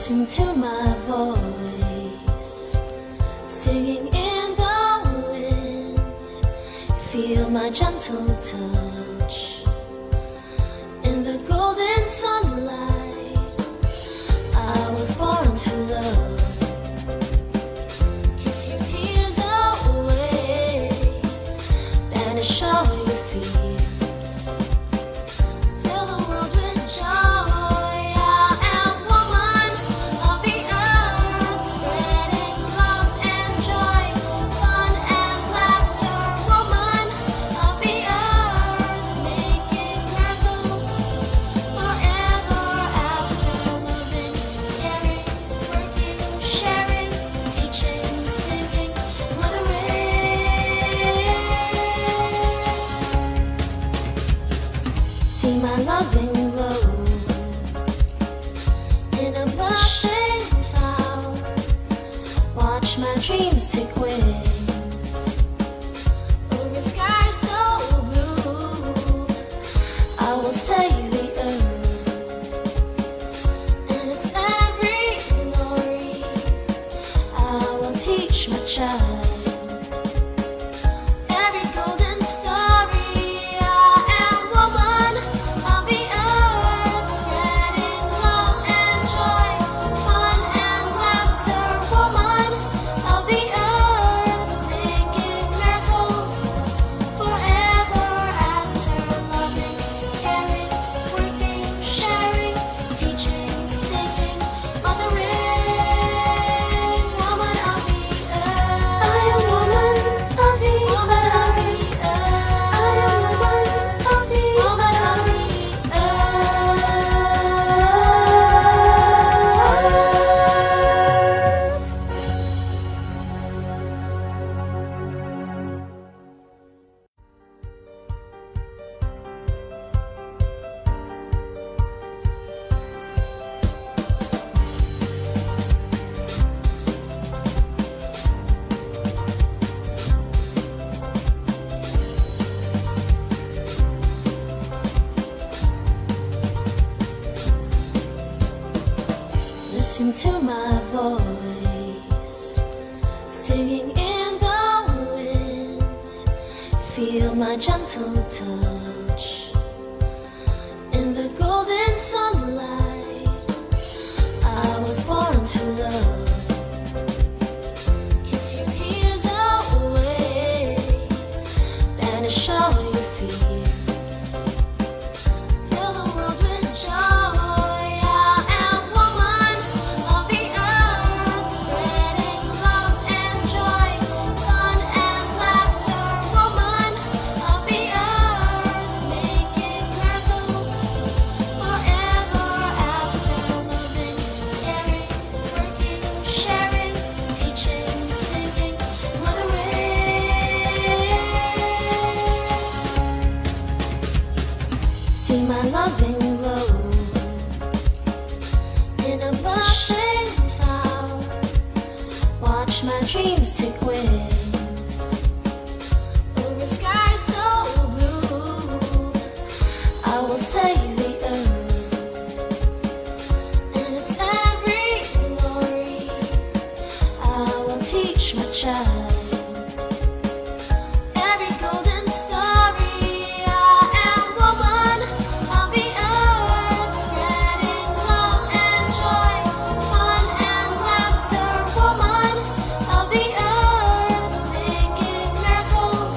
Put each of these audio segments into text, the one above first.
Listen to my voice, singing in the wind. Feel my gentle touch in the golden sunlight. I was born to love. Kiss your tears away, banish all your fears. Fill the world with joy. I am woman of the earth, spreading love and joy, fun and laughter. Woman of the earth, making miracles forever after. Loving, caring, working, sharing, teaching, singing, mothering. See my loving glow in a blushing flower. Watch my dreams take wings over sky so blue. I will save the earth and its every glory. I will teach my child every golden story. I am woman of the earth, spreading love and joy, fun and laughter. Woman of the earth, making miracles forever after. Loving, caring, working, sharing, teaching, singing, mothering. Woman of the earth. I am woman of the woman of the earth. I am woman of the woman of the Listen to my voice, singing in the wind. Feel my gentle touch in the golden sunlight. I was born to love. Kiss your tears away, banish all your fears. Fill the world with joy. I am woman of the earth, spreading love and joy, fun and laughter. Woman of the earth, making miracles forever after. Loving, caring, working, sharing, teaching, singing, mothering. See my loving glow in a blushing flower. Watch my dreams take wings over sky so blue. I will save the earth and its every glory. I will teach my child every golden story. I am woman of the earth, spreading love and joy, fun and laughter. Woman of the earth, making miracles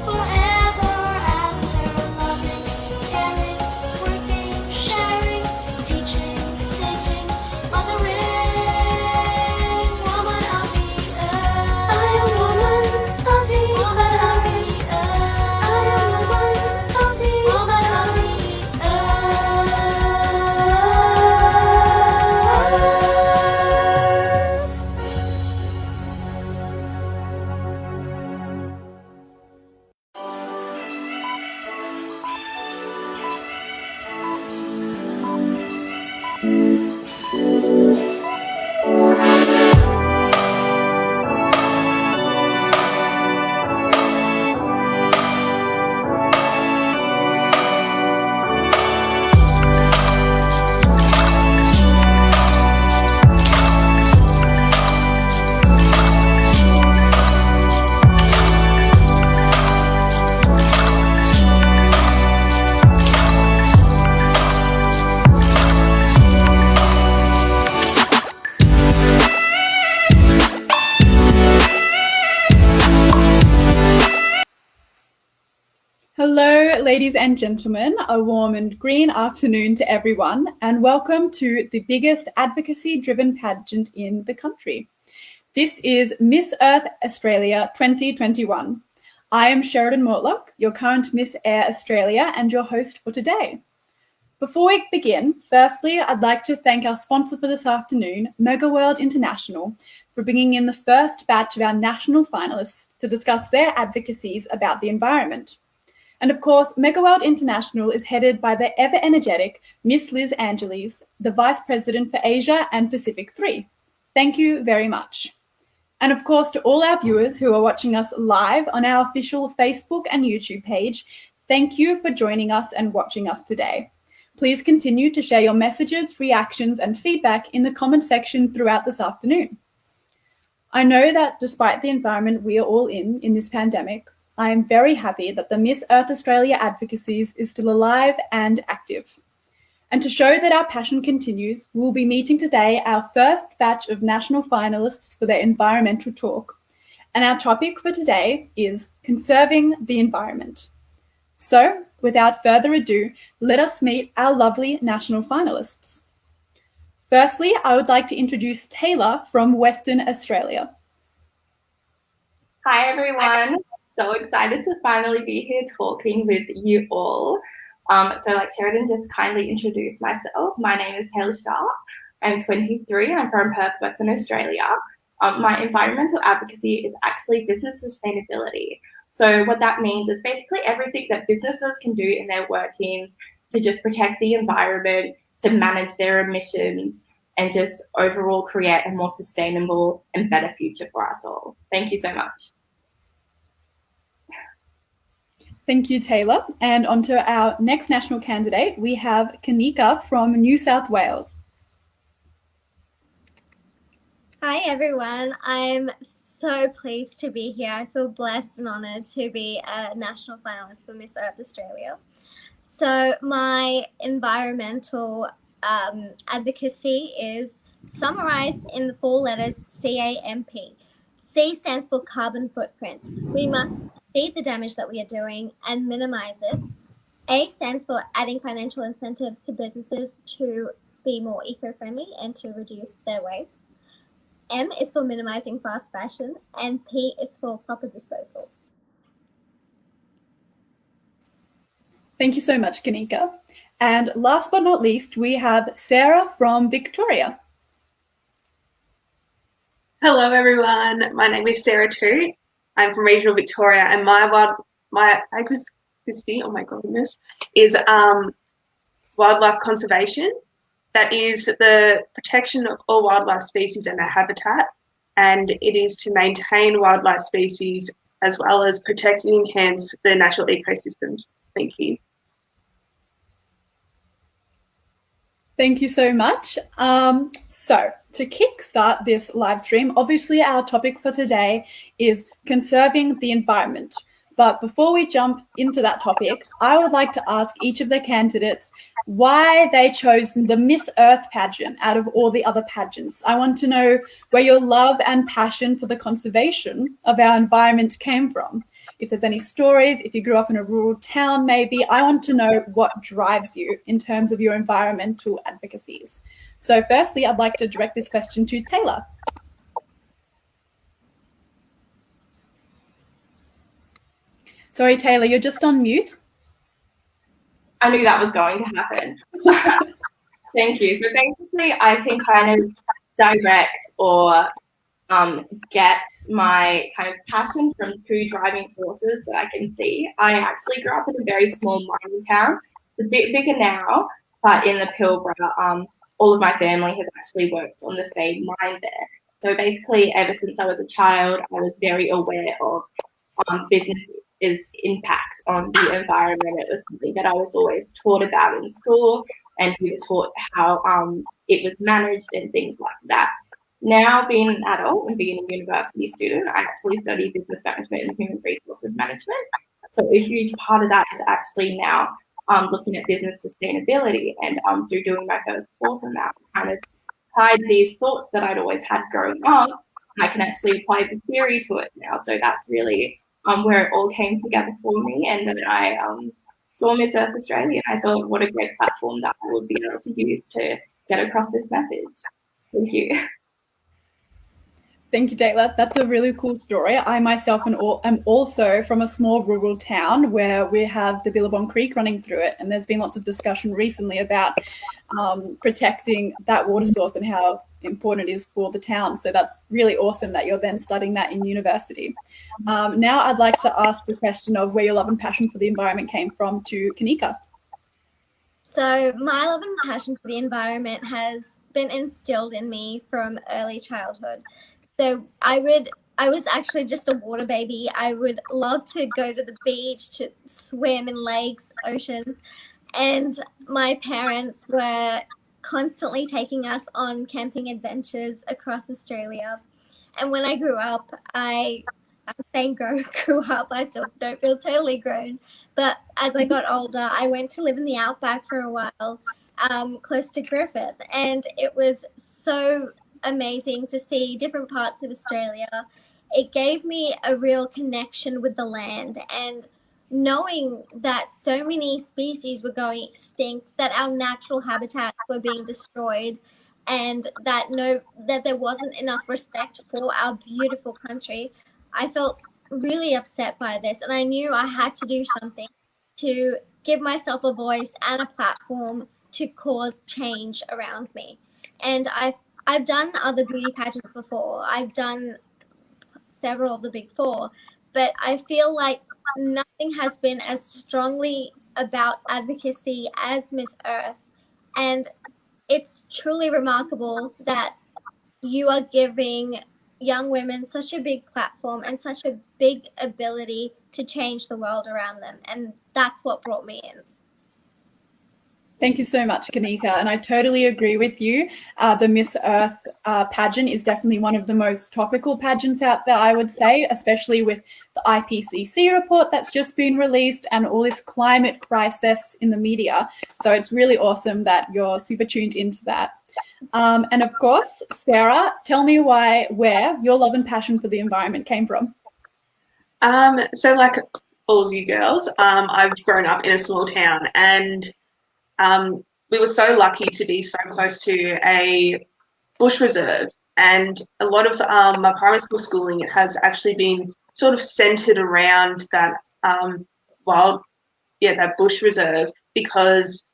forever after. Loving, caring, working, sharing, teaching, singing, mothering. Woman of the earth. I am woman of the woman of the earth. I am woman of the woman of the earth. ladies and gentlemen, a warm and green afternoon to everyone, and welcome to the biggest advocacy-driven pageant in the country. This is Miss Earth Australia 2021. I am Sheridan Mortlock, your current Miss Air Australia and your host for today. Before we begin, firstly, I'd like to thank our sponsor for this afternoon, Megaworld International, for bringing in the first batch of our national finalists to discuss their advocacies about the environment. And of course, Megaworld International is headed by the ever-energetic Miss Liz Angeles, the Vice President for Asia and Pacific 3. Thank you very much. And of course, to all our viewers who are watching us live on our official Facebook and YouTube page, thank you for joining us and watching us today. Please continue to share your messages, reactions, and feedback in the comment section throughout this afternoon. I know that despite the environment we are all in this pandemic, I am very happy that the Miss Earth Australia advocacies is still alive and active. And to show that our passion continues, we'll be meeting today our first batch of national finalists for their environmental talk. And our topic for today is conserving the environment. So, without further ado, let us meet our lovely national finalists. Firstly, I would like to introduce Taylor from Western Australia. Hi everyone, so excited to finally be here talking with you all. So like Sheridan just kindly introduced myself, my name is Taylor Sharp, I'm 23, I'm from Perth, Western Australia. My environmental advocacy is actually business sustainability. So what that means is basically everything that businesses can do in their workings to just protect the environment, to manage their emissions, and just overall create a more sustainable and better future for us all. Thank you so much. Thank you, Taylor. And on to our next national candidate, we have Kanika from New South Wales. Hi, everyone. I'm so pleased to be here. I feel blessed and honoured to be a national finalist for Miss Earth Australia. So my environmental advocacy is summarised in the 4 letters CAMP. C stands for carbon footprint. We must see the damage that we are doing and minimise it. A stands for adding financial incentives to businesses to be more eco-friendly and to reduce their waste. M is for minimising fast fashion, and P is for proper disposal. Thank you so much, Kanika. And last but not least, we have Sarah from Victoria. Hello, everyone. My name is Sarah too. I'm from regional Victoria, and my advocacy, oh my goodness, is wildlife conservation. That is the protection of all wildlife species and their habitat, and it is to maintain wildlife species as well as protect and enhance their natural ecosystems. Thank you. Thank you so much. So to kickstart this live stream, obviously our topic for today is conserving the environment. But before we jump into that topic, I would like to ask each of the candidates why they chose the Miss Earth pageant out of all the other pageants. I want to know where your love and passion for the conservation of our environment came from. If there's any stories, if you grew up in a rural town, maybe, I want to know what drives you in terms of your environmental advocacies. So firstly, I'd like to direct this question to Taylor. Sorry, Taylor, you're just on mute. I knew that was going to happen. Thank you. So basically, I can kind of direct or get my kind of passion from 2 driving forces that I can see. I actually grew up in a very small mining town. It's a bit bigger now, but in the Pilbara, all of my family has actually worked on the same mine there. So basically, ever since I was a child, I was very aware of business's impact on the environment. It was something that I was always taught about in school, and we were taught how it was managed and things like that. Now, being an adult and being a university student, I actually study business management and human resources management. So a huge part of that is actually now looking at business sustainability, and through doing my first course on that, kind of tied these thoughts that I'd always had growing up. I can actually apply the theory to it now. So that's really where it all came together for me, and that I saw Miss Earth Australia, and I thought, what a great platform that I would be able to use to get across this message. Thank you. Thank you, Dayla. That's a really cool story. I myself am also from a small rural town where we have the Billabong Creek running through it, and there's been lots of discussion recently about protecting that water source and how important it is for the town. So that's really awesome that you're then studying that in university. Now I'd like to ask the question of where your love and passion for the environment came from to Kanika. So my love and passion for the environment has been instilled in me from early childhood. So I was actually just a water baby. I would love to go to the beach, to swim in lakes, oceans, and my parents were constantly taking us on camping adventures across Australia. And when I grew up, I'm saying grew up, I still don't feel totally grown. But as I got older, I went to live in the outback for a while, close to Griffith. And it was so amazing to see different parts of Australia. It gave me a real connection with the land, and knowing that so many species were going extinct, that our natural habitats were being destroyed, and that there wasn't enough respect for our beautiful country, I felt really upset by this, and I knew I had to do something to give myself a voice and a platform to cause change around me. And I've done other beauty pageants before. I've done several of the big four, but I feel like nothing has been as strongly about advocacy as Miss Earth. And it's truly remarkable that you are giving young women such a big platform and such a big ability to change the world around them. And that's what brought me in. Thank you so much, Kanika. And I totally agree with you. The Miss Earth pageant is definitely one of the most topical pageants out there, I would say, especially with the IPCC report that's just been released and all this climate crisis in the media. So it's really awesome that you're super tuned into that. And of course, Sarah, tell me where your love and passion for the environment came from. So like all of you girls, I've grown up in a small town, and we were so lucky to be so close to a bush reserve, and a lot of my primary school schooling has actually been sort of centered around that that bush reserve, because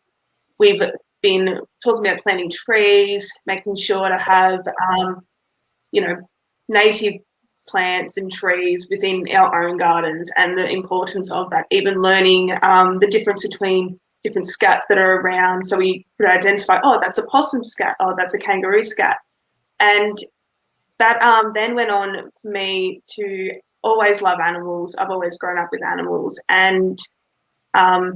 we've been talking about planting trees, making sure to have native plants and trees within our own gardens, and the importance of that, even learning the difference between different scats that are around, so we could identify, oh, that's a possum scat, oh, that's a kangaroo scat. And that then went on for me to always love animals. I've always grown up with animals, and I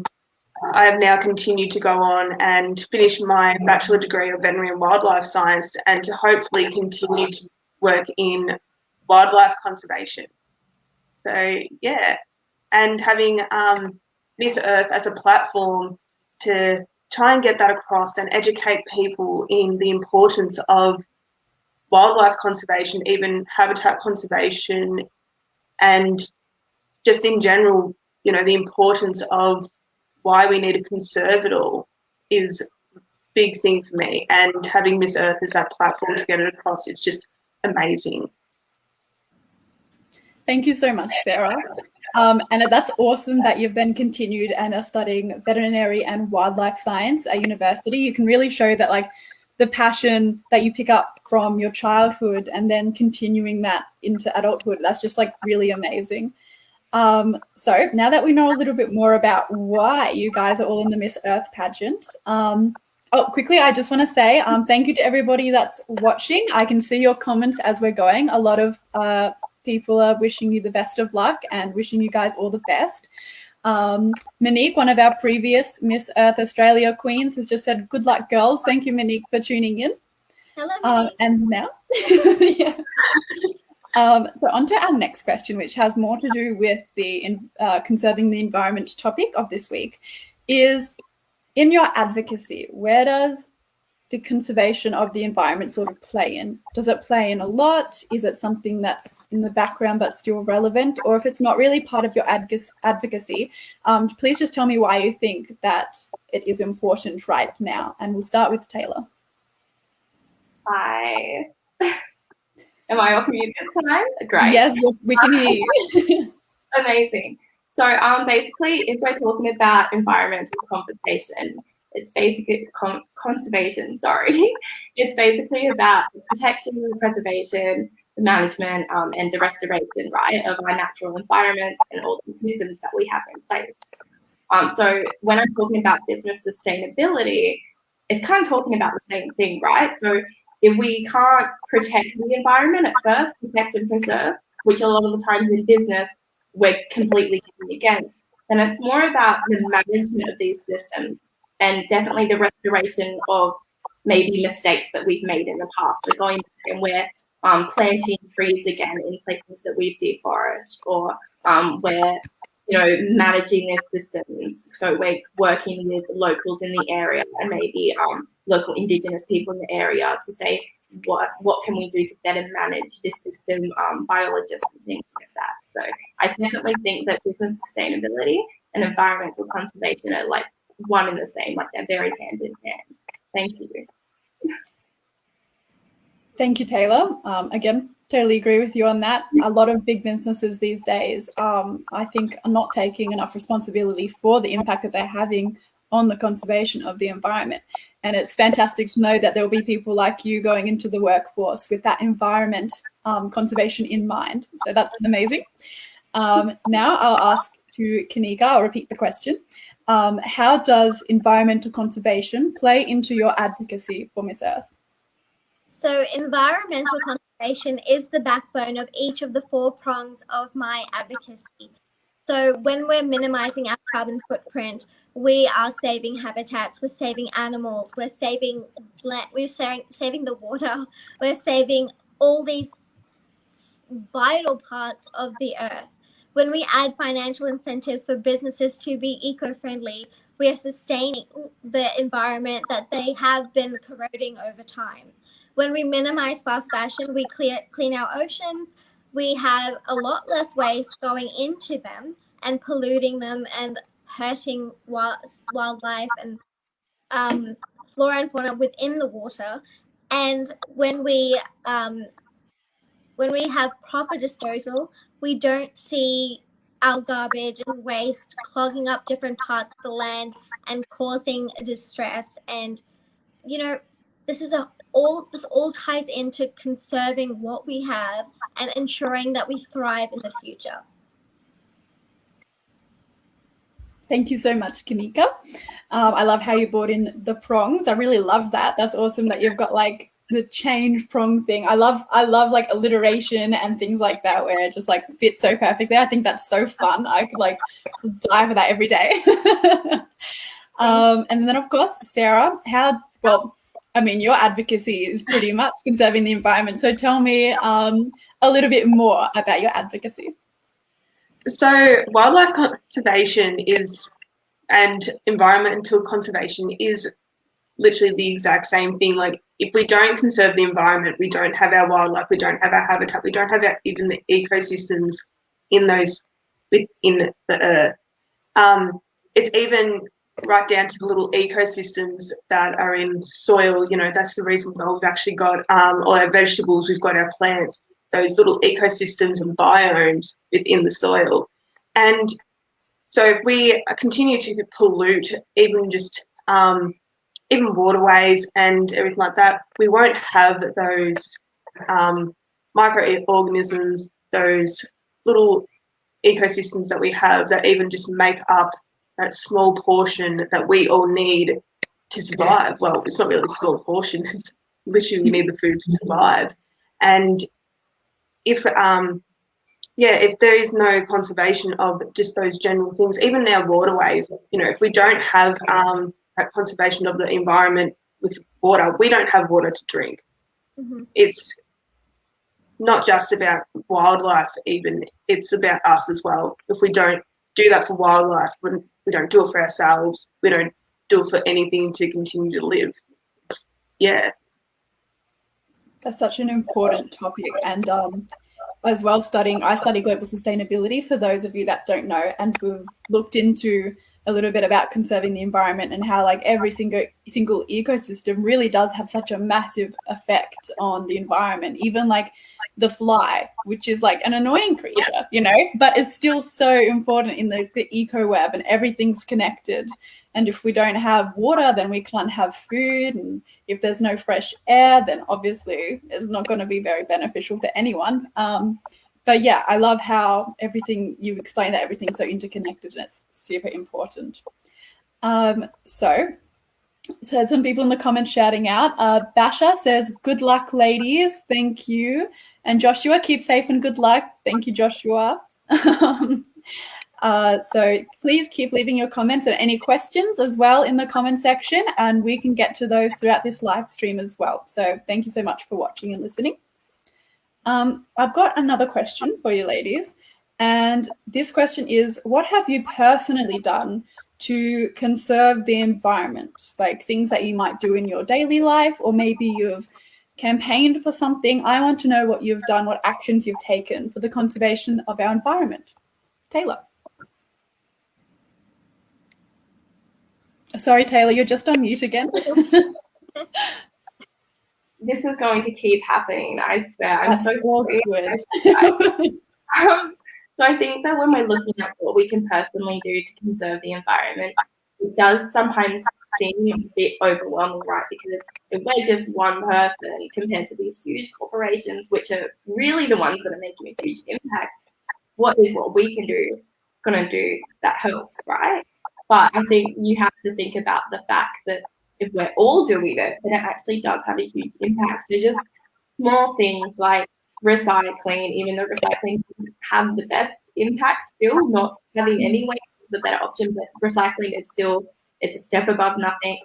have now continued to go on and finish my bachelor degree of veterinary and wildlife science, and to hopefully continue to work in wildlife conservation. So yeah, and having Miss Earth as a platform to try and get that across and educate people in the importance of wildlife conservation, even habitat conservation, and just in general, the importance of why we need to conserve it all is a big thing for me. And having Miss Earth as that platform to get it across, it's just amazing. Thank you so much, Sarah. And that's awesome that you've then continued and are studying veterinary and wildlife science at university. You can really show that, like, the passion that you pick up from your childhood and then continuing that into adulthood, that's just like really amazing. So now that we know a little bit more about why you guys are all in the Miss Earth pageant, quickly, I just want to say thank you to everybody that's watching. I can see your comments as we're going. A lot of people are wishing you the best of luck and wishing you guys all the best. Monique, one of our previous Miss Earth Australia queens, has just said, good luck, girls. Thank you, Monique, for tuning in. Hello, Monique. And now, yeah. So on to our next question, which has more to do with the conserving the environment topic of this week, is in your advocacy, where does the conservation of the environment sort of play in? Does it play in a lot? Is it something that's in the background but still relevant? Or if it's not really part of your advocacy, please just tell me why you think that it is important right now. And we'll start with Taylor. Hi. Am I off mute this time? Great. Yes, we can hear you. Amazing. So basically, if we're talking about environmental compensation, it's basically conservation, sorry. It's basically about the protection, the preservation, the management, and the restoration, right, of our natural environments and all the systems that we have in place. So when I'm talking about business sustainability, it's kind of talking about the same thing, right? So if we can't protect the environment at first, protect and preserve, which a lot of the times in business we're completely going against, then it's more about the management of these systems and definitely the restoration of maybe mistakes that we've made in the past. We're going back and we're planting trees again in places that we've deforested, or we're managing their systems. So we're working with locals in the area and maybe local Indigenous people in the area to say what can we do to better manage this system, biologists and things like that. So I definitely think that business sustainability and environmental conservation are like one and the same, like they're very hand in hand. Thank you. Thank you, Taylor. Again, totally agree with you on that. A lot of big businesses these days, I think, are not taking enough responsibility for the impact that they're having on the conservation of the environment. And it's fantastic to know that there will be people like you going into the workforce with that environment conservation in mind. So that's amazing. Now I'll ask to Kanika, I'll repeat the question. How does environmental conservation play into your advocacy for Miss Earth? So environmental conservation is the backbone of each of the 4 prongs of my advocacy. So when we're minimizing our carbon footprint, we are saving habitats, we're saving animals, we're saving the water, we're saving all these vital parts of the earth. When we add financial incentives for businesses to be eco-friendly, we are sustaining the environment that they have been corroding over time. When we minimize fast fashion, we clean our oceans, we have a lot less waste going into them and polluting them and hurting wildlife and flora and fauna within the water. And when we have proper disposal, we don't see our garbage and waste clogging up different parts of the land and causing distress. And this all ties into conserving what we have and ensuring that we thrive in the future. Thank you so much, Kanika. I love how you brought in the prongs. I really love that. That's awesome that you've got like the change prong thing. I love like alliteration and things like that where it just like fits so perfectly. I think that's so fun. I could like die for that every day. And then of course, Sarah, your advocacy is pretty much conserving the environment. So tell me a little bit more about your advocacy. So wildlife conservation and environmental conservation is literally the exact same thing. Like if we don't conserve the environment, we don't have our wildlife, we don't have our habitat, we don't have even the ecosystems within the earth. It's even right down to the little ecosystems that are in soil. That's the reason why we've actually got all our vegetables, we've got our plants, those little ecosystems and biomes within the soil. And so if we continue to pollute even waterways and everything like that, we won't have those microorganisms, those little ecosystems that we have that even just make up that small portion that we all need to survive. Well, it's not really a small portion, it's literally we need the food to survive. And if there is no conservation of just those general things, even our waterways, if we don't have that conservation of the environment with water, we don't have water to drink. Mm-hmm. It's not just about wildlife even, it's about us as well. If we don't do that for wildlife, we don't do it for ourselves, we don't do it for anything to continue to live. yeah. That's such an important topic. And as well, I study global sustainability, for those of you that don't know, and we've looked into a little bit about conserving the environment and how like every single ecosystem really does have such a massive effect on the environment. Even like the fly, which is like an annoying creature, you know, but it's still so important in the eco web, and everything's connected. And if we don't have water, then we can't have food. And if there's no fresh air, then obviously it's not going to be very beneficial to anyone. But yeah, I love how you explain that everything's so interconnected, and it's super important. So some people in the comments shouting out. Basha says, "Good luck, ladies." Thank you. And Joshua, keep safe and good luck. Thank you, Joshua. So please keep leaving your comments and any questions as well in the comment section, and we can get to those throughout this live stream as well. So thank you so much for watching and listening. I've got another question for you ladies, and this question is, what have you personally done to conserve the environment? Like things that you might do in your daily life, or maybe you've campaigned for something. I want to know what you've done, what actions you've taken for the conservation of our environment. Taylor. Sorry, Taylor, you're just on mute again. This is going to keep happening, I swear. I'm That's so sorry. awkward. So I think that when we're looking at what we can personally do to conserve the environment, it does sometimes seem a bit overwhelming, right? Because if we're just one person compared to these huge corporations, which are really the ones that are making a huge impact, what we can do going to do that helps, right? But I think you have to think about the fact that if we're all doing it, then it actually does have a huge impact. So just small things like recycling, even though recycling doesn't have the best impact still, not having any waste is the better option, but recycling is still, it's a step above nothing.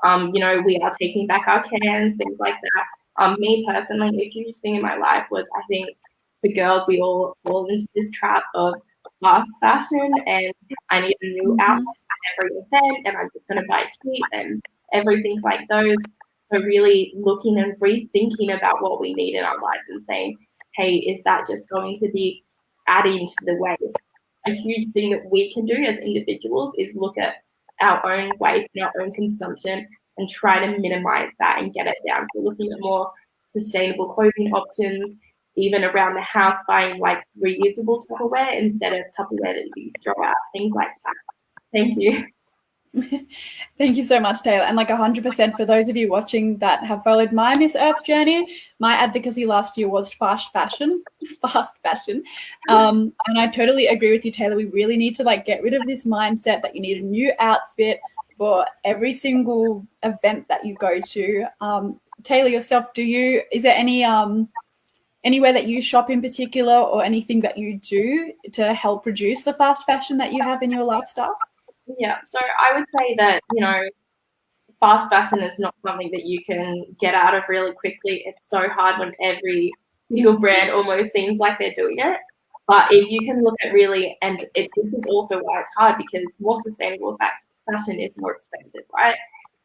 You know, we are taking back our cans, things like that. Me personally, a huge thing in my life was, I think, for girls, we all fall into this trap of fast fashion, and I need a new outfit at every event, and I'm just going to buy cheap and everything like those. So really looking and rethinking about what we need in our lives and saying, hey, is that just going to be adding to the waste? A huge thing that we can do as individuals is look at our own waste and our own consumption and try to minimize that and get it down. So looking at more sustainable clothing options, even around the house, buying like reusable Tupperware instead of Tupperware that you throw out, things like that. Thank you. Thank you so much, Taylor. And like 100% for those of you watching that have followed my Miss Earth journey, my advocacy last year was fast fashion. And I totally agree with you, Taylor. We really need to like get rid of this mindset that you need a new outfit for every single event that you go to. Taylor, yourself, is there anywhere that you shop in particular, or anything that you do to help reduce the fast fashion that you have in your lifestyle? Yeah, so I would say that, you know, fast fashion is not something that you can get out of really quickly. It's so hard when every single brand almost seems like they're doing it. But if you can look at really, and this is also why it's hard, because more sustainable fashion is more expensive, right?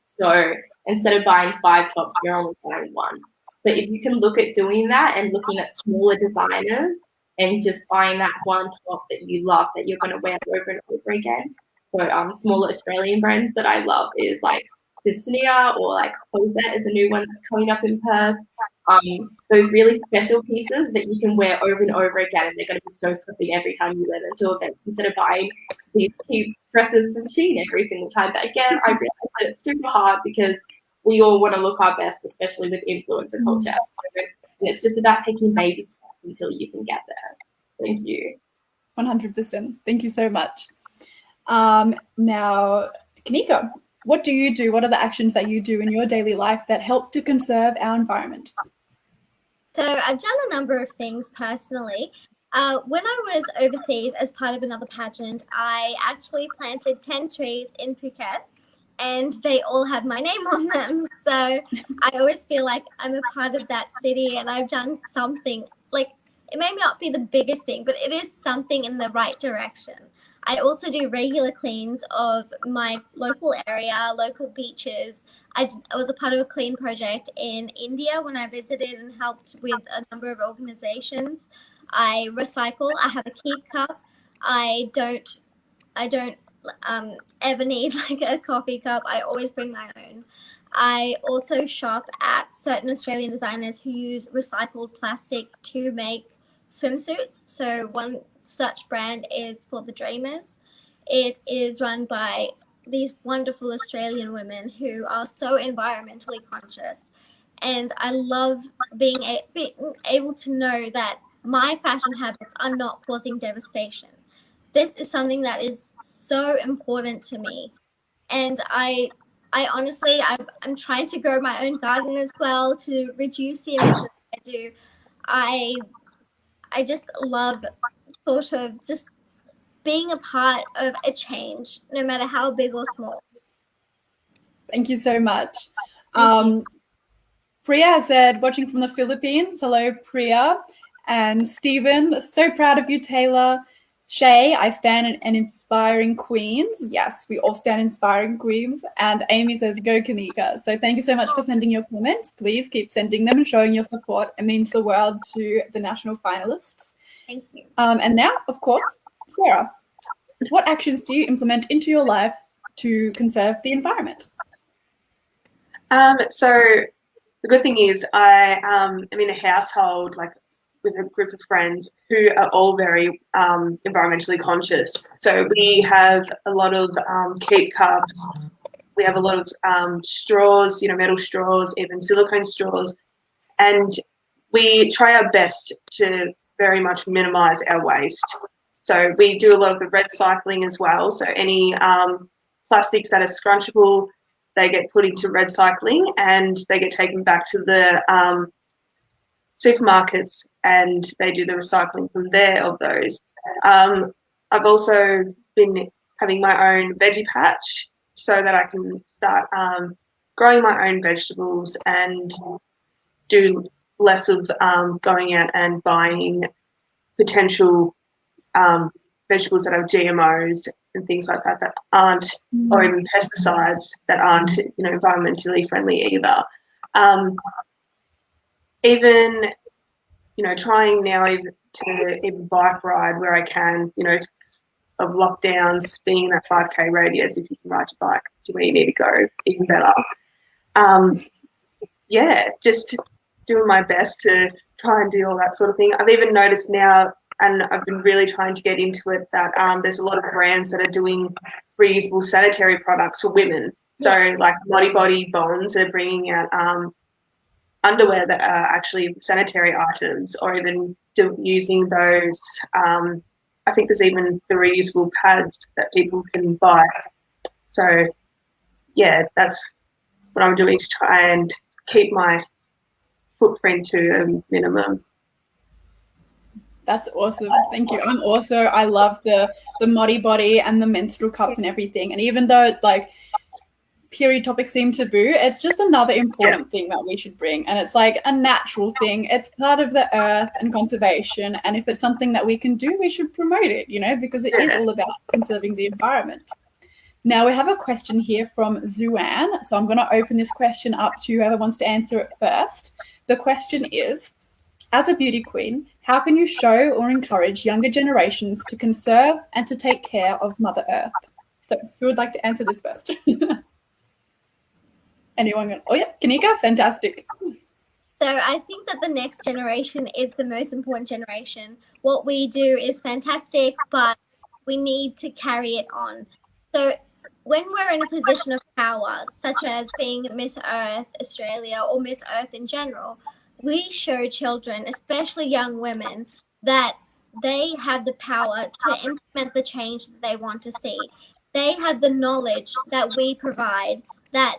So instead of buying 5 tops, you're only buying 1. But if you can look at doing that and looking at smaller designers and just buying that one top that you love that you're going to wear over and over again. So smaller Australian brands that I love is like Disnea, or like Cosette is a new one that's coming up in Perth. Those really special pieces that you can wear over and over again, and they're going to be so stuffy every time you wear them to events, instead of buying these cheap dresses from Shein every single time. But again, I realize that it's super hard because we all want to look our best, especially with influencer culture at the moment. And it's just about taking baby steps until you can get there. Thank you. 100%. Thank you so much. Now, Kanika, what do you do? What are the actions that you do in your daily life that help to conserve our environment? So I've done a number of things personally. When I was overseas as part of another pageant, I actually planted 10 trees in Phuket, and they all have my name on them. So I always feel like I'm a part of that city, and I've done something. Like, it may not be the biggest thing, but it is something in the right direction. I also do regular cleans of my local area, local beaches. I was a part of a clean project in India when I visited and helped with a number of organizations. I recycle. I have a keep cup. I don't ever need like a coffee cup. I always bring my own. I also shop at certain Australian designers who use recycled plastic to make swimsuits. So one such brand is called the Dreamers. It is run by these wonderful Australian women who are so environmentally conscious. And I love being able to know that my fashion habits are not causing devastation. This is something that is so important to me. And I honestly, I'm trying to grow my own garden as well to reduce the emissions I do. I just love sort of just being a part of a change, no matter how big or small. Thank you so much. Thank you. Priya has said, watching from the Philippines. Hello, Priya. And Stephen, so proud of you, Taylor. Shay, I stand an inspiring queens. Yes, we all stand inspiring queens. And Amy says, go Kanika. So thank you so much for sending your comments. Please keep sending them and showing your support. It means the world to the national finalists. Thank you. And now, of course, Sarah, what actions do you implement into your life to conserve the environment? So the good thing is I am in a household like with a group of friends who are all very environmentally conscious. So we have a lot of keep cups. We have a lot of straws, metal straws, even silicone straws, and we try our best to very much minimise our waste. So we do a lot of the recycling as well. So any plastics that are scrunchable, they get put into recycling and they get taken back to the supermarkets and they do the recycling from there of those. I've also been having my own veggie patch so that I can start growing my own vegetables and do less of going out and buying potential vegetables that have GMOs and things like that that aren't, or even pesticides that aren't, environmentally friendly either. Even, trying now to even bike ride where I can, of lockdowns, being in that 5K radius, if you can ride your bike to where you need to go, even better. Just doing my best to try and do all that sort of thing. I've even noticed now, and I've been really trying to get into it, that there's a lot of brands that are doing reusable sanitary products for women. So like Body Body Bonds are bringing out underwear that are actually sanitary items, or even using those. I think there's even the reusable pads that people can buy. So yeah, that's what I'm doing to try and keep my footprint to a minimum. That's awesome. Thank you. I love the Modi Body and the menstrual cups and everything. And even though like period topics seem taboo, it's just another important thing that we should bring. And it's like a natural thing. It's part of the earth and conservation. And if it's something that we can do, we should promote it, because it is all about conserving the environment. Now we have a question here from Zuan. So I'm going to open this question up to whoever wants to answer it first. The question is, as a beauty queen, how can you show or encourage younger generations to conserve and to take care of Mother Earth? So who would like to answer this first? Anyone? Oh yeah, Kanika, fantastic. So I think that the next generation is the most important generation. What we do is fantastic, but we need to carry it on. So when we're in a position of power, such as being Miss Earth Australia or Miss Earth in general, we show children, especially young women, that they have the power to implement the change that they want to see. They have the knowledge that we provide, that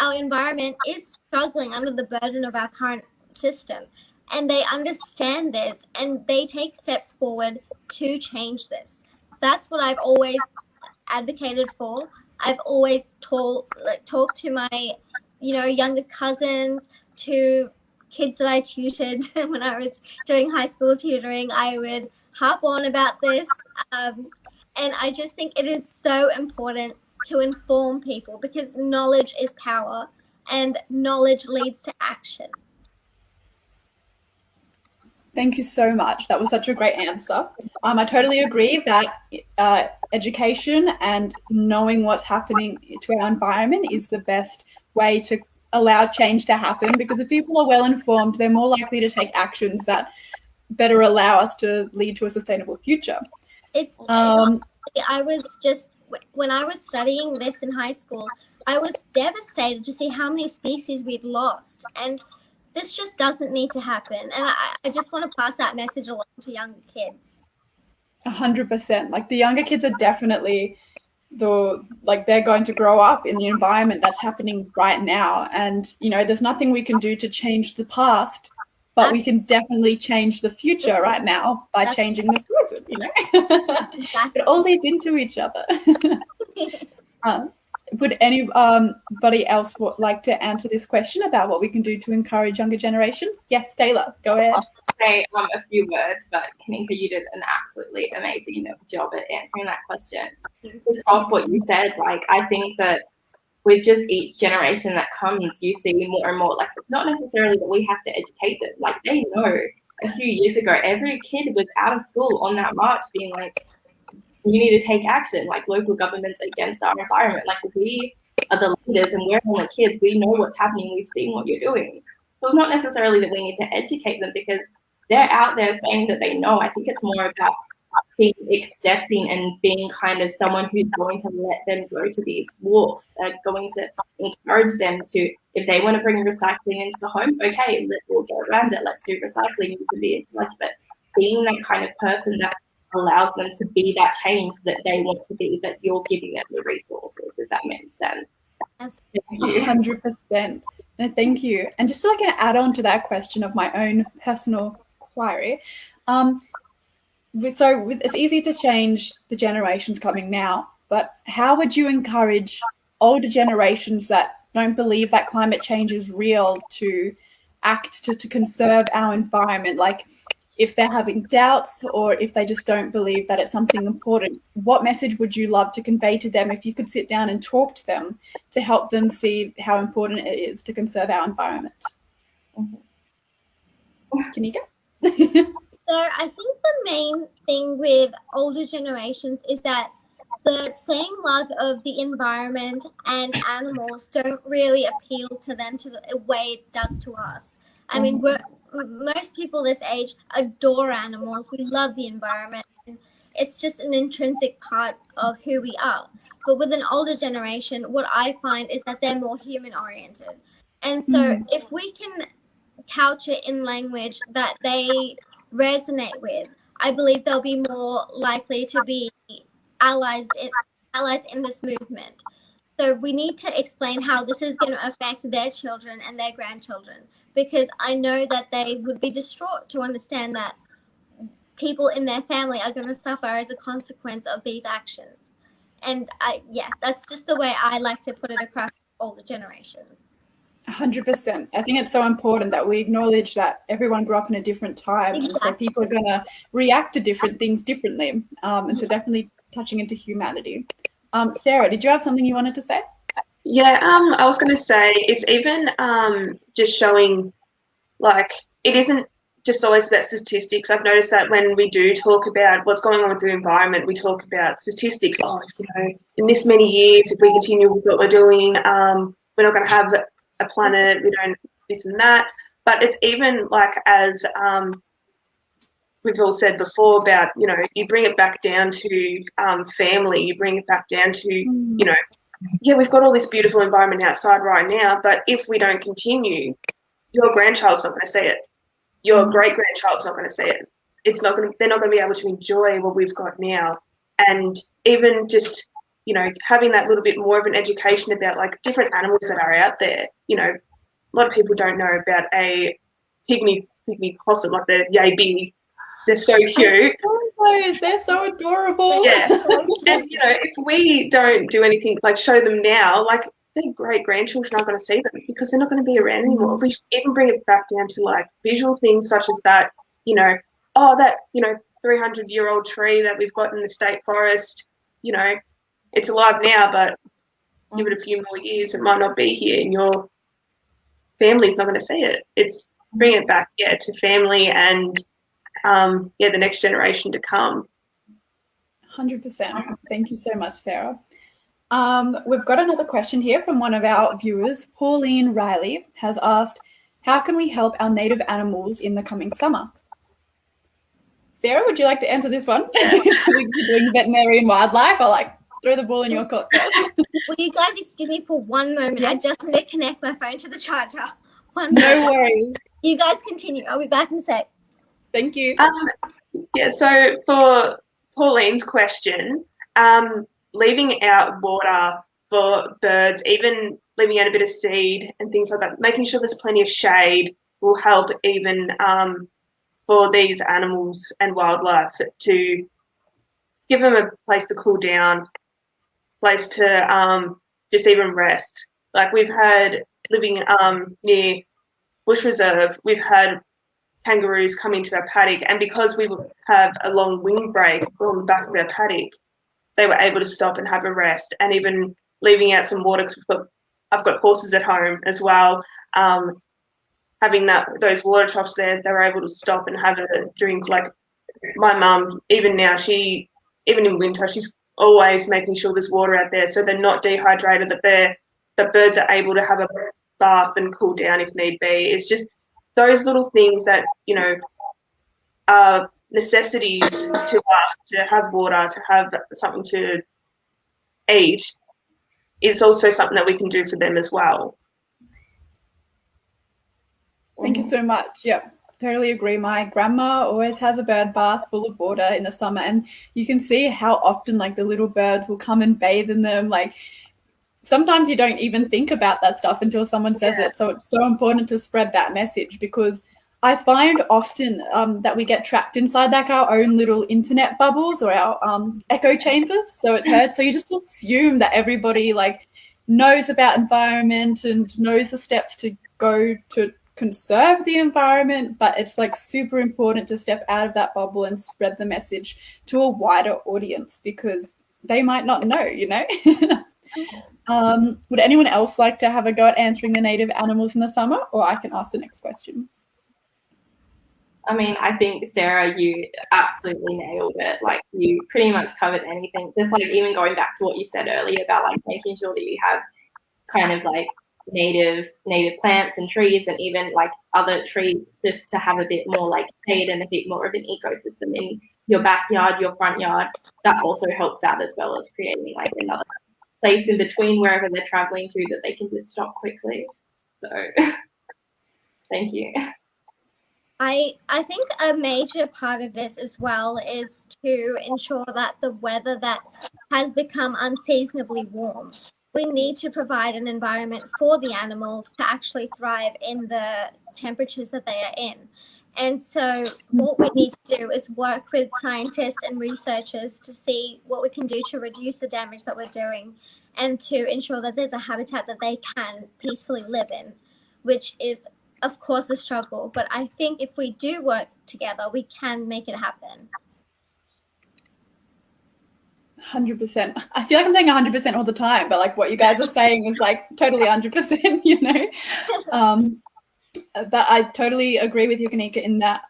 our environment is struggling under the burden of our current system, and they understand this and they take steps forward to change this. That's what I've always advocated for. I've always talked to my younger cousins, to kids that I tutored when I was doing high school tutoring. I would harp on about this, And I just think it is so important to inform people because knowledge is power and knowledge leads to action. Thank you so much. That was such a great answer. I totally agree that education and knowing what's happening to our environment is the best way to allow change to happen, because if people are well informed, they're more likely to take actions that better allow us to lead to a sustainable future. I was just, when I was studying this in high school, I was devastated to see how many species we'd lost. And this just doesn't need to happen. And I just want to pass that message along to younger kids. 100%. Like, the younger kids are definitely they're going to grow up in the environment that's happening right now. And, there's nothing we can do to change the past, but we can definitely change the future right now by changing the present, Exactly. It all leads into each other. Would anybody else like to answer this question about what we can do to encourage younger generations? Yes, Taylor, go ahead. I'll say a few words, but Kanika, you did an absolutely amazing job at answering that question. Just off what you said, I think that with just each generation that comes, you see more and more, it's not necessarily that we have to educate them. They know a few years ago, every kid was out of school on that march being you need to take action, local governments against our environment. We are the leaders and we're all the kids. We know what's happening. We've seen what you're doing. So it's not necessarily that we need to educate them because they're out there saying that they know. I think it's more about being accepting and being kind of someone who's going to let them go to these walks, going to encourage them to, if they want to bring recycling into the home, okay, we'll go around it. Let's do recycling. You can be into but being that kind of person that allows them to be that change that they want to be, but you're giving them the resources, if that makes sense. Absolutely. 100%. No, thank you. And just to add on to that question of my own personal inquiry, it's easy to change the generations coming now, but how would you encourage older generations that don't believe that climate change is real to act to conserve our environment? If they're having doubts or if they just don't believe that it's something important, what message would you love to convey to them if you could sit down and talk to them to help them see how important it is to conserve our environment? Kanika? So I think the main thing with older generations is that the same love of the environment and animals don't really appeal to them to the way it does to us. I mean, most people this age adore animals. We love the environment. And it's just an intrinsic part of who we are. But with an older generation, what I find is that they're more human-oriented. And so if we can couch it in language that they resonate with, I believe they'll be more likely to be allies in this movement. So we need to explain how this is going to affect their children and their grandchildren, because I know that they would be distraught to understand that people in their family are going to suffer as a consequence of these actions. And that's just the way I like to put it across all the generations. 100%. I think it's so important that we acknowledge that everyone grew up in a different time, and so people are going to react to different things differently. And so definitely touching into humanity. Sarah, did you have something you wanted to say? Yeah, I was going to say it's even just showing it isn't just always about statistics. I've noticed that when we do talk about what's going on with the environment, we talk about statistics. In this many years, if we continue with what we're doing, we're not going to have a planet, we don't this and that. But it's even as we've all said before about, you bring it back down to family, you bring it back down to, we've got all this beautiful environment outside right now, but if we don't continue, your grandchild's not going to see it. Your great-grandchild's not going to see it. They're not going to be able to enjoy what we've got now. And even just, having that little bit more of an education about different animals that are out there. A lot of people don't know about a pygmy possum, they're yay big. They're so cute. They're so adorable. Yeah. And, if we don't do anything, show them now, their great-grandchildren aren't going to see them because they're not going to be around anymore. If we even bring it back down to, visual things such as that, that, 300-year-old tree that we've got in the state forest, you know, it's alive now, but give it a few more years, it might not be here, and your family's not going to see it. It's bring it back, to family and the next generation to come. 100%. Thank you so much, Sarah. We've got another question here from one of our viewers. Pauline Riley has asked, how can we help our native animals in the coming summer? Sarah, would you like to answer this one? We're doing veterinary and wildlife. I'll throw the ball in your court first. Will you guys excuse me for one moment? Yeah. I just need to connect my phone to the charger. No worries. You guys continue. I'll be back in a sec. Thank you. So for Pauline's question, leaving out water for birds, even leaving out a bit of seed and things like that, making sure there's plenty of shade will help even for these animals and wildlife, to give them a place to cool down, place to just even rest. Like we've had, living near Bush Reserve, we've had kangaroos come into our paddock, and because we have a long windbreak on the back of our paddock, they were able to stop and have a rest. And even leaving out some water, because I've got horses at home as well, having those water troughs there, they were able to stop and have a drink. Like my mum, even now, even in winter, she's always making sure there's water out there so they're not dehydrated, that the birds are able to have a bath and cool down if need be. It's just those little things that, are necessities to us, to have water, to have something to eat, is also something that we can do for them as well. Thank you so much. Yep, totally agree. My grandma always has a bird bath full of water in the summer, and you can see how often the little birds will come and bathe in them. Sometimes you don't even think about that stuff until someone says it. So it's so important to spread that message, because I find often that we get trapped inside our own little internet bubbles or our echo chambers. So it's heard. So you just assume that everybody knows about environment and knows the steps to go to conserve the environment, but it's super important to step out of that bubble and spread the message to a wider audience, because they might not know, Would anyone else like to have a go at answering the native animals in the summer, or I can ask the next question? I mean, I think, Sarah, you absolutely nailed it. You pretty much covered anything. Just even going back to what you said earlier about making sure that you have kind of native plants and trees, and even other trees, just to have a bit more shade and a bit more of an ecosystem in your backyard, your front yard. That also helps out, as well as creating another place in between wherever they're traveling to that they can just stop quickly. So thank you. I think a major part of this as well is to ensure that the weather that has become unseasonably warm, we need to provide an environment for the animals to actually thrive in the temperatures that they are in. And so what we need to do is work with scientists and researchers to see what we can do to reduce the damage that we're doing, and to ensure that there's a habitat that they can peacefully live in, which is, of course, a struggle. But I think if we do work together, we can make it happen. 100%. I feel I'm saying 100% all the time, but what you guys are saying is totally 100%, But I totally agree with you, Kanika, in that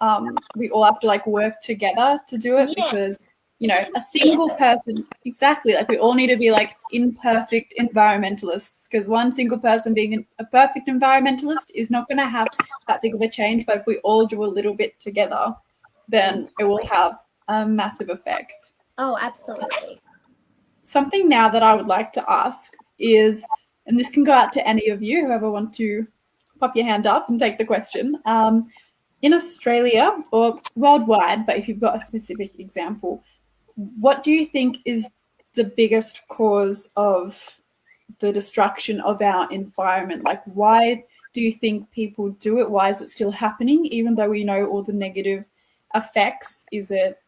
we all have to work together to do it. Yes. Because a single person, exactly, we all need to be imperfect environmentalists, because one single person being a perfect environmentalist is not going to have that big of a change. But if we all do a little bit together, then it will have a massive effect. Oh, absolutely. Something now that I would like to ask is, and this can go out to any of you, whoever want to pop your hand up and take the question. In Australia or worldwide, but if you've got a specific example, what do you think is the biggest cause of the destruction of our environment? Why do you think people do it? Why is it still happening, even though we know all the negative effects? Is it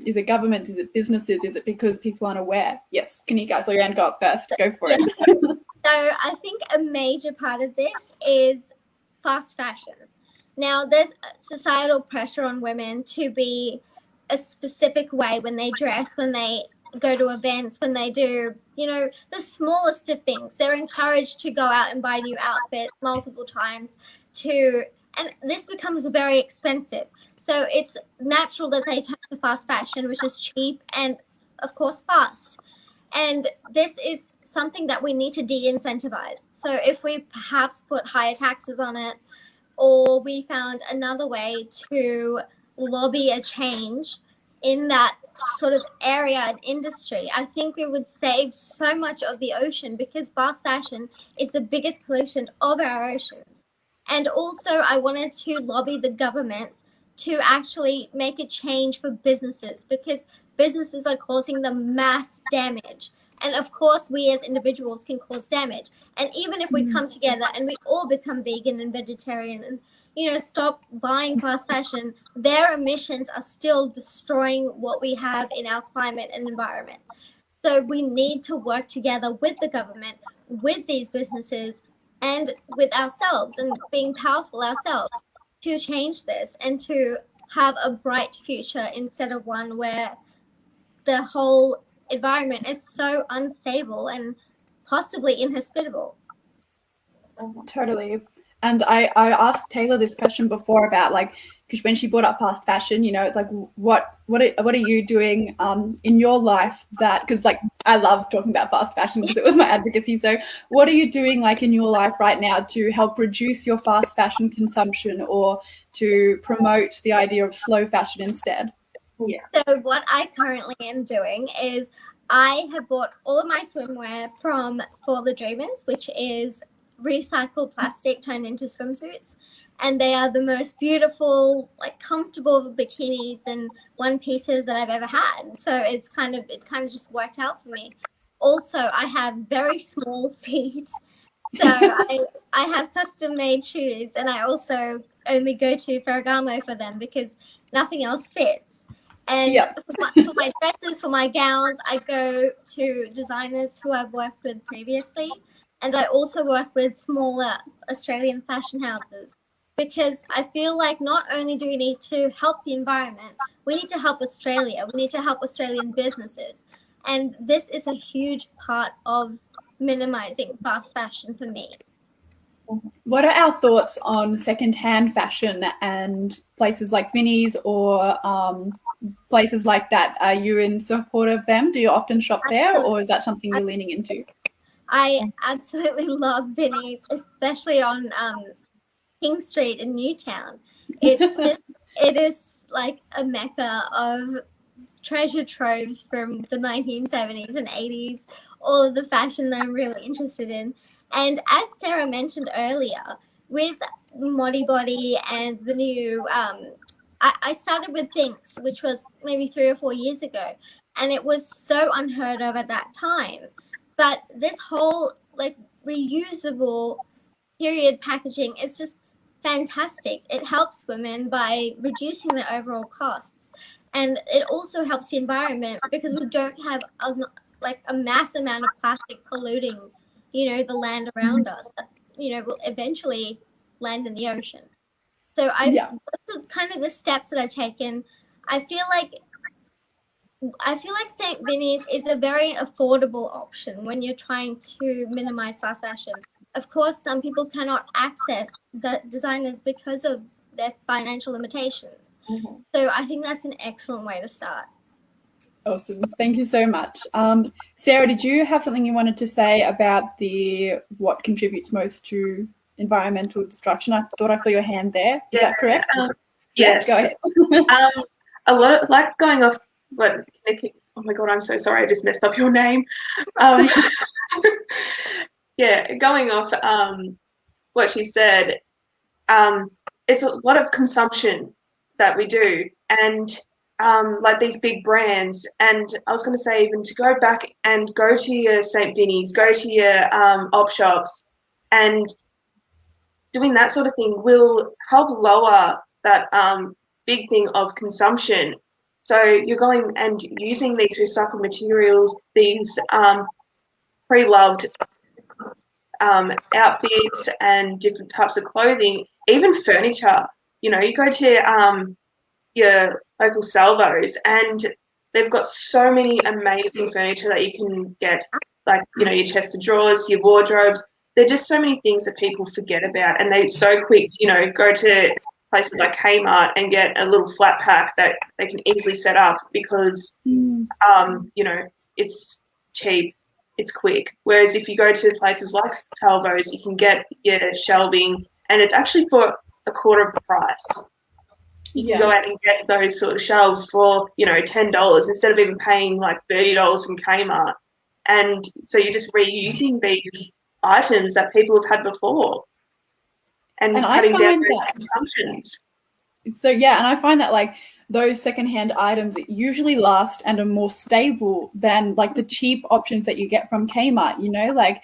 is it government? Is it businesses? Is it because people aren't aware? Yes, can you guys, your hand go up first? Go for it. So I think a major part of this is fast fashion. Now, there's societal pressure on women to be a specific way when they dress, when they go to events, when they do, the smallest of things. They're encouraged to go out and buy new outfits multiple times and this becomes very expensive. So it's natural that they turn to fast fashion, which is cheap and, of course, fast. And this is something that we need to de-incentivize. So if we perhaps put higher taxes on it, or we found another way to lobby a change in that sort of area and industry, I think we would save so much of the ocean, because fast fashion is the biggest pollutant of our oceans. And also I wanted to lobby the governments to actually make a change for businesses, because businesses are causing the mass damage. And of course, we as individuals can cause damage. And even if we come together and we all become vegan and vegetarian and, stop buying fast fashion, their emissions are still destroying what we have in our climate and environment. So we need to work together with the government, with these businesses, and with ourselves, and being powerful ourselves, to change this and to have a bright future, instead of one where the whole environment is so unstable and possibly inhospitable. Totally. And I asked Taylor this question before about, like, because when she brought up fast fashion, it's like, what are you doing in your life that, because like I love talking about fast fashion because it was my advocacy. So what are you doing like in your life right now to help reduce your fast fashion consumption, or to promote the idea of slow fashion instead? Yeah. So what I currently am doing is I have bought all of my swimwear from For the Dreamers, which is recycled plastic turned into swimsuits, and they are the most beautiful, like, comfortable bikinis and one pieces that I've ever had. So it kind of just worked out for me. Also, I have very small feet, so I have custom made shoes, and I also only go to Ferragamo for them because nothing else fits. And for my dresses, for my gowns, I go to designers who I've worked with previously. And I also work with smaller Australian fashion houses, because I feel like not only do we need to help the environment, we need to help Australia. We need to help Australian businesses. And this is a huge part of minimizing fast fashion for me. What are our thoughts on secondhand fashion and places like Vinnie's or places like that? Are you in support of them? Do you often shop there, or is that something you're leaning into? I absolutely love Vinnie's, especially on King Street in Newtown. It is like a mecca of treasure troves from the 1970s and 80s, all of the fashion that I'm really interested in. And as Sarah mentioned earlier, with Modibody and the new, I started with Thinks, which was maybe 3 or 4 years ago, and it was so unheard of at that time. But this whole, like, reusable period packaging is just fantastic. It helps women by reducing their overall costs, and it also helps the environment because we don't have a mass amount of plastic polluting, the land around us that will eventually land in the ocean. So those are kind of the steps that I've taken. I feel like St. Vinny's is a very affordable option when you're trying to minimize fast fashion. Of course, some people cannot access designers because of their financial limitations. Mm-hmm. So I think that's an excellent way to start. Awesome. Thank you so much. Sarah, did you have something you wanted to say about what contributes most to environmental destruction? I thought I saw your hand there. Is that correct? Yes. Go ahead. A lot of, like, going off what Nikki, oh my God, I'm so sorry, I just messed up your name. Going off what she said, it's a lot of consumption that we do, and like these big brands. And I was going to say, even to go back and go to your St. Vinny's, go to your op shops, and doing that sort of thing will help lower that big thing of consumption. So you're going and using these recycled materials, these pre-loved outfits and different types of clothing, even furniture. You go to your local salvos, and they've got so many amazing furniture that you can get, like, you know, your chest of drawers, your wardrobes. There are just so many things that people forget about, and they're so quick to, you know, go to places like Kmart and get a little flat pack that they can easily set up because, you know, it's cheap, it's quick. Whereas if you go to places like Salvos, you can get your shelving, and it's actually for a quarter of the price. You can go out and get those sort of shelves for, you know, $10 instead of even paying like $30 from Kmart. And so you're just reusing these items that people have had before and cutting down those consumptions. So yeah, and I find that like those secondhand items usually last and are more stable than like the cheap options that you get from Kmart, you know, like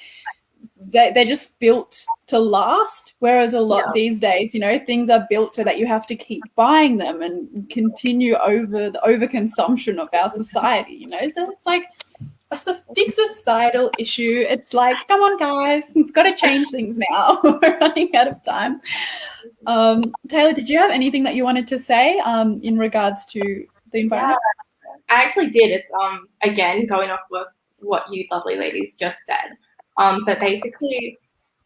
they're just built to last, whereas a lot these days, you know, things are built so that you have to keep buying them and continue over the overconsumption of our society, you know. So it's like a big societal issue. It's like, come on guys, we've got to change things now. We're running out of time. Taylor, did you have anything that you wanted to say in regards to the environment? I actually did. It's again going off with what you lovely ladies just said. But basically,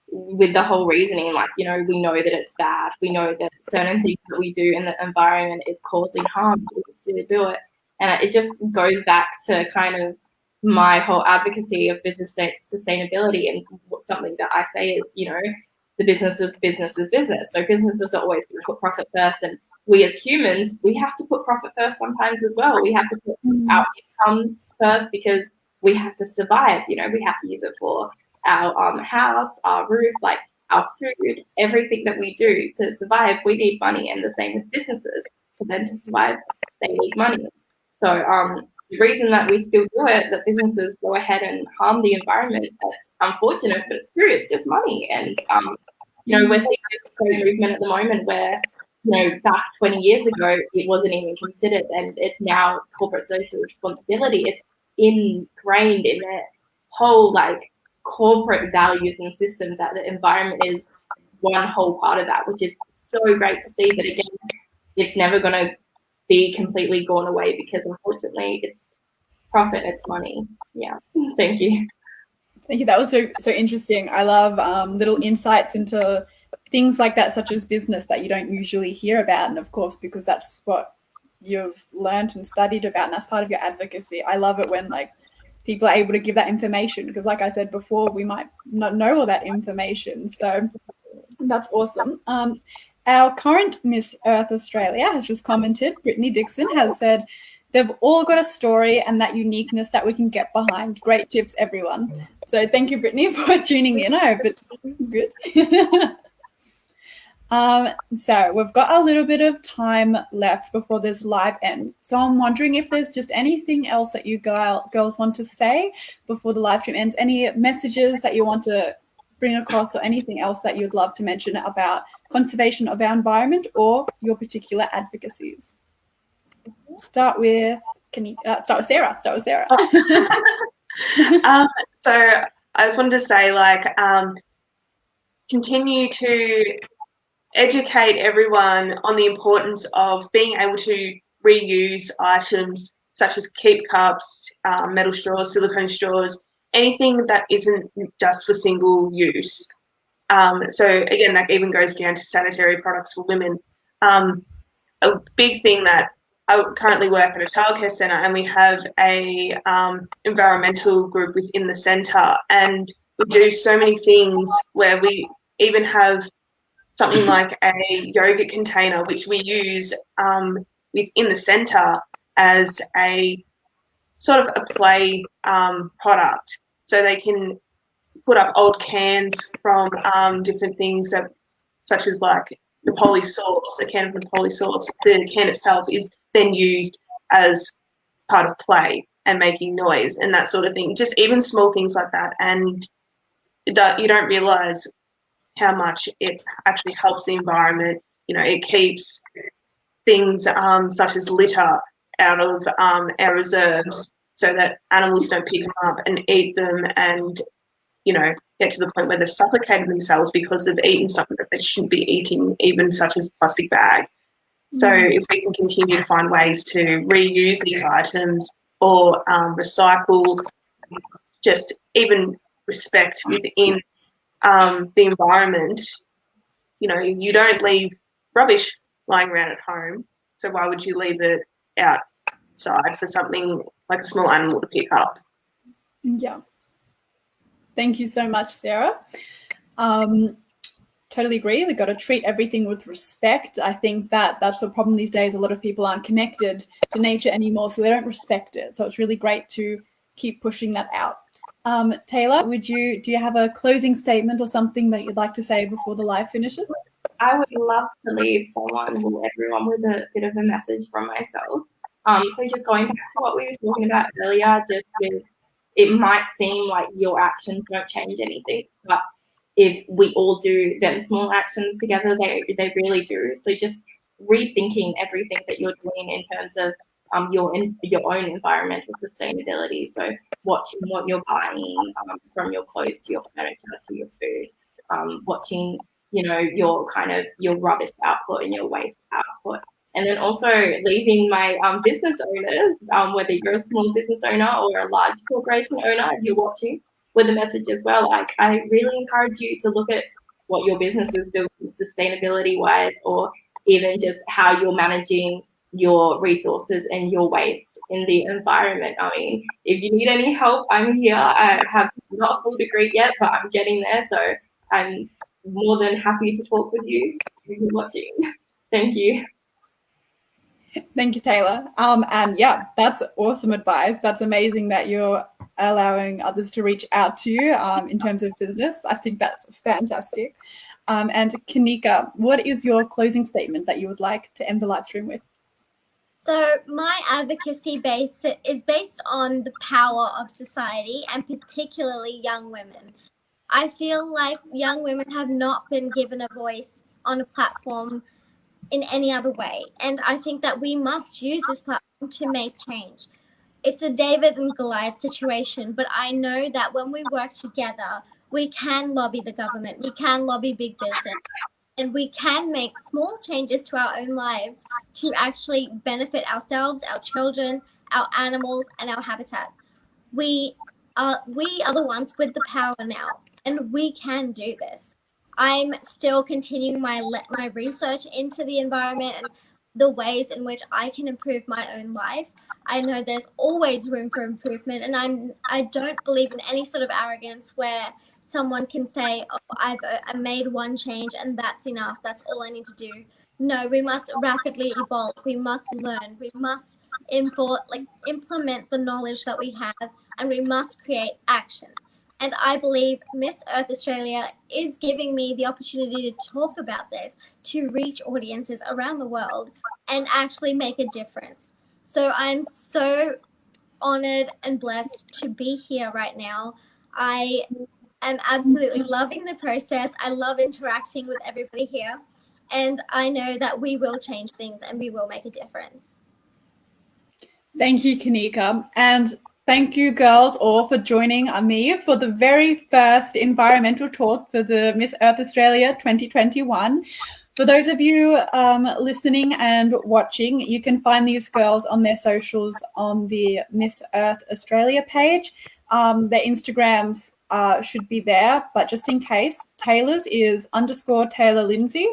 with the whole reasoning, like, you know, we know that it's bad. We know that certain things that we do in the environment is causing harm to do it. And it just goes back to kind of my whole advocacy of business sustainability, and something that I say is, you know, the business of business is business. So businesses are always going to put profit first, and we as humans, we have to put profit first sometimes as well. We have to put our income first because we have to survive. You know, we have to use it for our house, our roof, like our food, everything that we do to survive. We need money, and the same with businesses. For them to survive, they need money. So the reason that we still do it, that businesses go ahead and harm the environment, that's unfortunate, but it's true. It's just money. And, you know, we're seeing this great movement at the moment where, you know, back 20 years ago, it wasn't even considered, and it's now corporate social responsibility. It's ingrained in their whole, like, corporate values and system that the environment is one whole part of that, which is so great to see. But again, it's never going to be completely gone away because unfortunately it's profit, it's money. Yeah. Thank you. Thank you. That was so interesting. I love little insights into things like that, such as business, that you don't usually hear about. And of course, because that's what you've learned and studied about, and that's part of your advocacy. I love it when like people are able to give that information, because like I said before, we might not know all that information. So that's awesome. Our current Miss Earth Australia has just commented, Brittany Dixon has said, they've all got a story and that uniqueness that we can get behind. Great tips, everyone. So thank you, Brittany, for tuning in. I hope it's good. So we've got a little bit of time left before this live end. So I'm wondering if there's just anything else that you girls want to say before the live stream ends, any messages that you want to bring across, or anything else that you'd love to mention about conservation of our environment or your particular advocacies. Start with Sarah. So I just wanted to say, like, continue to educate everyone on the importance of being able to reuse items such as keep cups, metal straws, silicone straws, anything that isn't just for single use. So again, that even goes down to sanitary products for women. A big thing that I currently work at a childcare centre, and we have a environmental group within the centre, and we do so many things where we even have something like a yogurt container, which we use within the centre as a sort of a play product. So they can put up old cans from different things, that, such as like Napoli sauce, a can of Napoli sauce. The can itself is then used as part of play and making noise and that sort of thing. Just even small things like that. And you don't realise how much it actually helps the environment. You know, it keeps things such as litter out of our reserves, so that animals don't pick them up and eat them and, you know, get to the point where they've suffocated themselves because they've eaten something that they shouldn't be eating, even such as a plastic bag. So if we can continue to find ways to reuse these items or recycle, just even respect within the environment, you know, you don't leave rubbish lying around at home. So why would you leave it outside for something like a small animal to pick up? Yeah. Thank you so much, Sarah. Totally agree. We've got to treat everything with respect. I think that's the problem these days. A lot of people aren't connected to nature anymore, so they don't respect it. So it's really great to keep pushing that out. Taylor, do you have a closing statement or something that you'd like to say before the live finishes? I would love to leave everyone with a bit of a message from myself. So just going back to what we were talking about earlier, it might seem like your actions don't change anything, but if we all do them small actions together, they really do. So just rethinking everything that you're doing in terms of your own environmental sustainability. So watching what you're buying, from your clothes to your furniture to your food, watching your rubbish output and your waste output. And then also leaving my business owners, whether you're a small business owner or a large corporation owner, if you're watching, with a message as well. Like, I really encourage you to look at what your business is doing sustainability wise, or even just how you're managing your resources and your waste in the environment. I mean, if you need any help, I'm here. I have not a full degree yet, but I'm getting there. So I'm more than happy to talk with you if you're watching. Thank you. Thank you, Taylor. And yeah, that's awesome advice. That's amazing that you're allowing others to reach out to you in terms of business. I think that's fantastic. And Kanika, what is your closing statement that you would like to end the live stream with? So my advocacy base is based on the power of society, and particularly young women. I feel like young women have not been given a voice on a platform in any other way. And I think that we must use this platform to make change. It's a David and Goliath situation, but I know that when we work together, we can lobby the government, we can lobby big business, and we can make small changes to our own lives to actually benefit ourselves, our children, our animals, and our habitat. We are the ones with the power now, and we can do this. I'm still continuing my research into the environment and the ways in which I can improve my own life. I know there's always room for improvement, and I don't believe in any sort of arrogance where someone can say, "Oh, I made one change and that's enough. That's all I need to do." No, we must rapidly evolve. We must learn. We must implement the knowledge that we have, and we must create action. And I believe Miss Earth Australia is giving me the opportunity to talk about this, to reach audiences around the world and actually make a difference. So I'm so honored and blessed to be here right now. I am absolutely loving the process. I love interacting with everybody here. And I know that we will change things and we will make a difference. Thank you, Kanika. And thank you, girls, all for joining me for the very first environmental talk for the Miss Earth Australia 2021. For those of you listening and watching, you can find these girls on their socials on the Miss Earth Australia page. Their Instagrams should be there, but just in case, Taylor's is _Taylor Lindsay,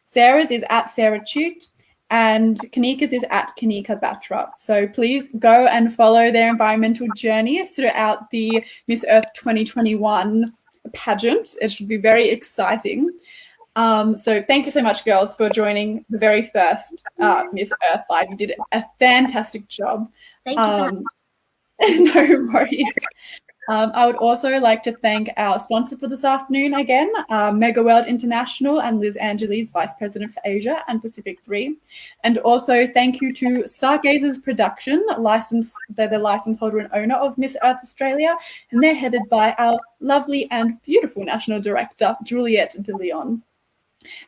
Sarah's is @SarahChute, and Kanika's is @Kanika Batra. So please go and follow their environmental journeys throughout the Miss Earth 2021 pageant. It should be very exciting. So thank you so much, girls, for joining the very first Miss Earth Live. You did a fantastic job. Thank you. No worries. I would also like to thank our sponsor for this afternoon again, Megaworld International and Liz Angeles, Vice President for Asia and Pacific 3. And also thank you to Stargazers Production, they're the license holder and owner of Miss Earth Australia, and they're headed by our lovely and beautiful National Director, Juliette de Leon.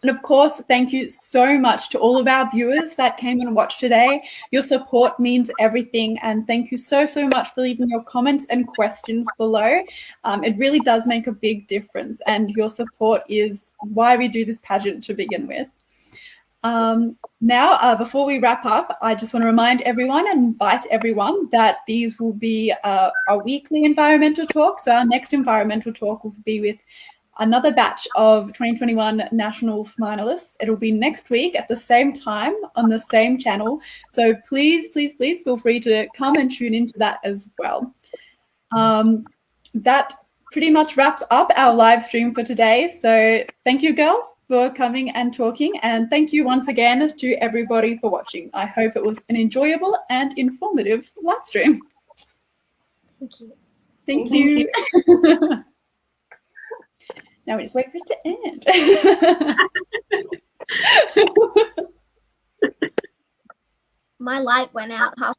And of course, thank you so much to all of our viewers that came and watched today. Your support means everything. And thank you so, so much for leaving your comments and questions below. It really does make a big difference. And your support is why we do this pageant to begin with. Now, before we wrap up, I just want to remind everyone and invite everyone that these will be our weekly environmental talk. So our next environmental talk will be with another batch of 2021 national finalists. It'll be next week at the same time on the same channel. So please, please, please feel free to come and tune into that as well. That pretty much wraps up our live stream for today. So thank you, girls, for coming and talking. And thank you once again to everybody for watching. I hope it was an enjoyable and informative live stream. Thank you. Thank Thank you. Now we just wait for it to end. My light went out half